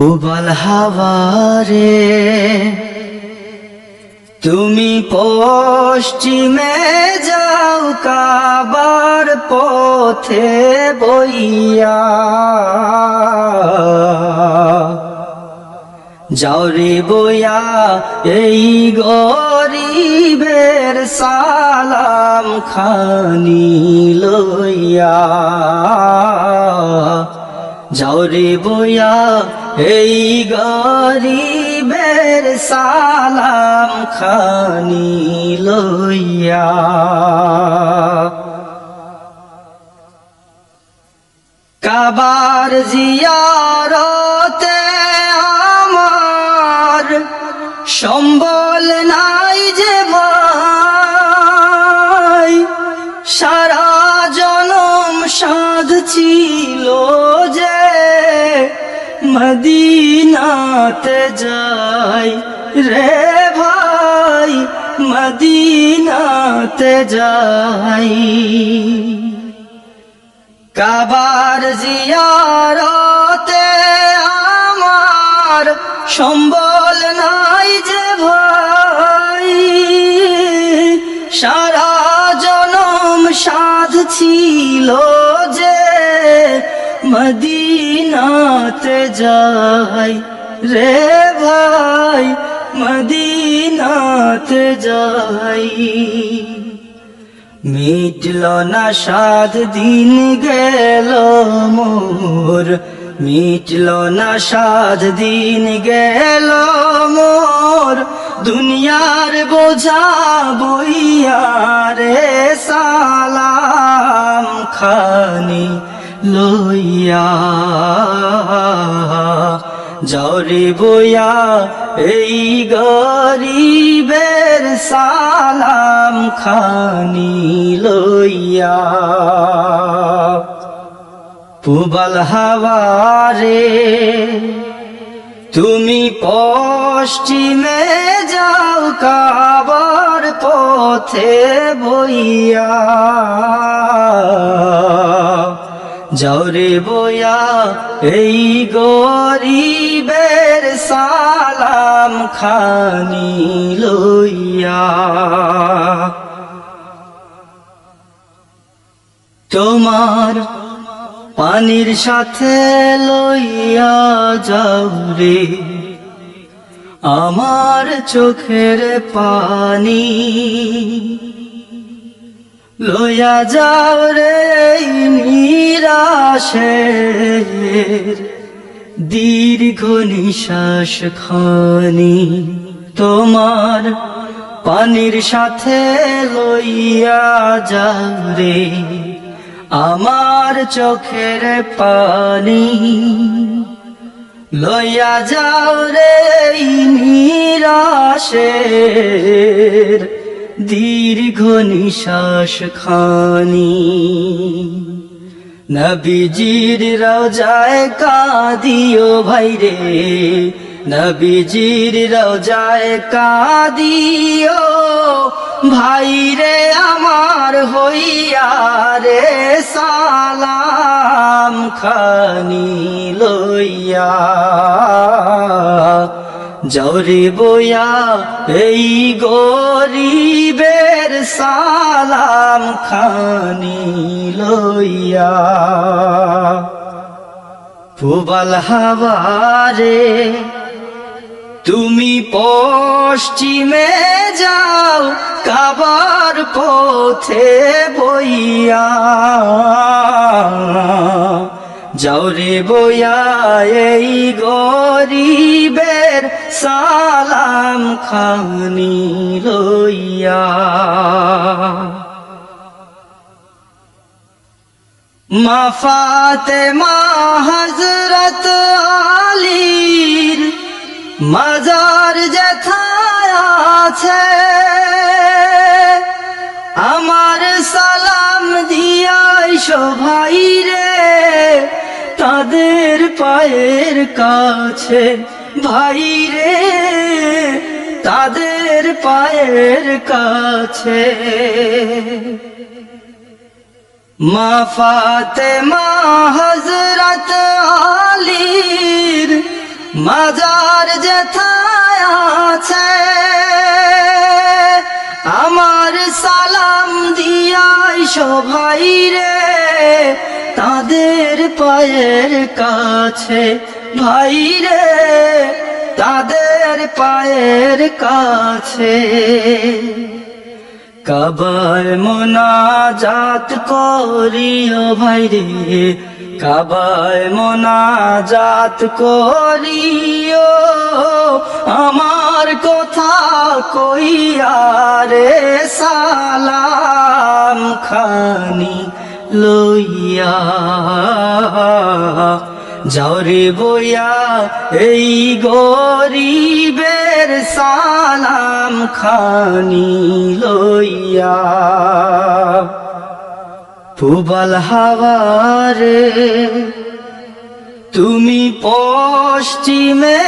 উবাল হাওয়ারে তুমি পশ্চিমে যাও কাবার পথে বইয়া, যাও রে বইয়া এই গরিবের সালাম খানি লইয়া, যাও রে বইয়া এই গরিবের সালাম খানি লইয়া। কাবার জিয়ারতে আমার সম্বল নাই যে ভাই, সারা জনম সাধ ছিল যে মদিনাতে যাই রে ভাই, মদিনাতে যাই। কাবার জিয়ারতে আমার সম্বল নাই যে ভাই, সারা জনম সাধ ছিল যে মদিনাতে যাই রে ভাই, মদিনাতে যাই। মিটল না সাত দিন গেল মোর, মিটল না সাত দিন গেল মোর, দুনিয়ার বোঝা বইয়া রে সালাম খানি লইয়া, যাও রে বইয়া এই গরিবের সালাম খানি লইয়া। উবাল হাওয়ারে তুমি পশ্চিমে যাও কাবার পথে বইয়া, যাও রে বইয়া এই গরিবের সালাম খানি লইয়া। তোমার পানির সাথে লইয়া যাও রে আমার চোখের পানি, লইয়া যাও রে নিরাশের দীর্ঘ নিঃশ্বাস খানি। তোমার পানির সাথে লইয়া যাও রে আমার চোখের পানি, লইয়া যাও রে নিরাশের দীর্ঘ নিঃশ্বাস খানি। নবীজির রওজায় কাঁদিও ভাই রে, নবীজির রওজায় কাঁদিও ভাই রে আমার হইয়া রে সালাম খানি লইয়া, যাও রে বইয়া এই গরিবের সালাম খানি লইয়া। উবাল হাওয়ারে তুমি পশ্চিমে যাও কাবার পথে বইয়া, যাও রে বইয়া এই গরিবের সালাম খানি লইয়া। মা ফাতেমা হযরত আলীর মাজার যেথায় আছে, আমার সালাম দিয়াইশো ভাই রে তাদের পায়ের কাছে, ভাই রে তাদের পায়ের কাছে। মা ফাতেমা হযরত আলীর মাজার যেথায় আছে আমার সালাম দিয়াই সবাই রে তাদের পায়ের কাছে ভাই রে তাদের পায়ের কাছে কাবায় মোনাজাত করিও ভাই রে কাবায় মোনাজাত করিও আমার কথা কইয়া রে সালাম খানি লইয়া যাও রে বইয়া এই গরিবের সালাম খানি লইয়া পুবাল হাওয়ারে তুমি পশ্চিমে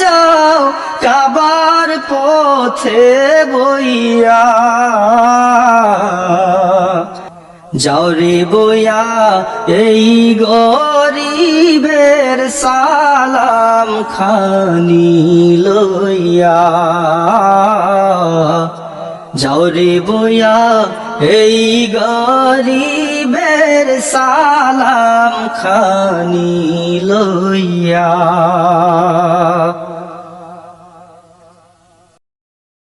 যাও কাবার পথে বইয়া যাও রে বইয়া এই গরিবের সালাম খানি লইয়া যাও রে বইয়া এই গরিবের সালাম খানি লইয়া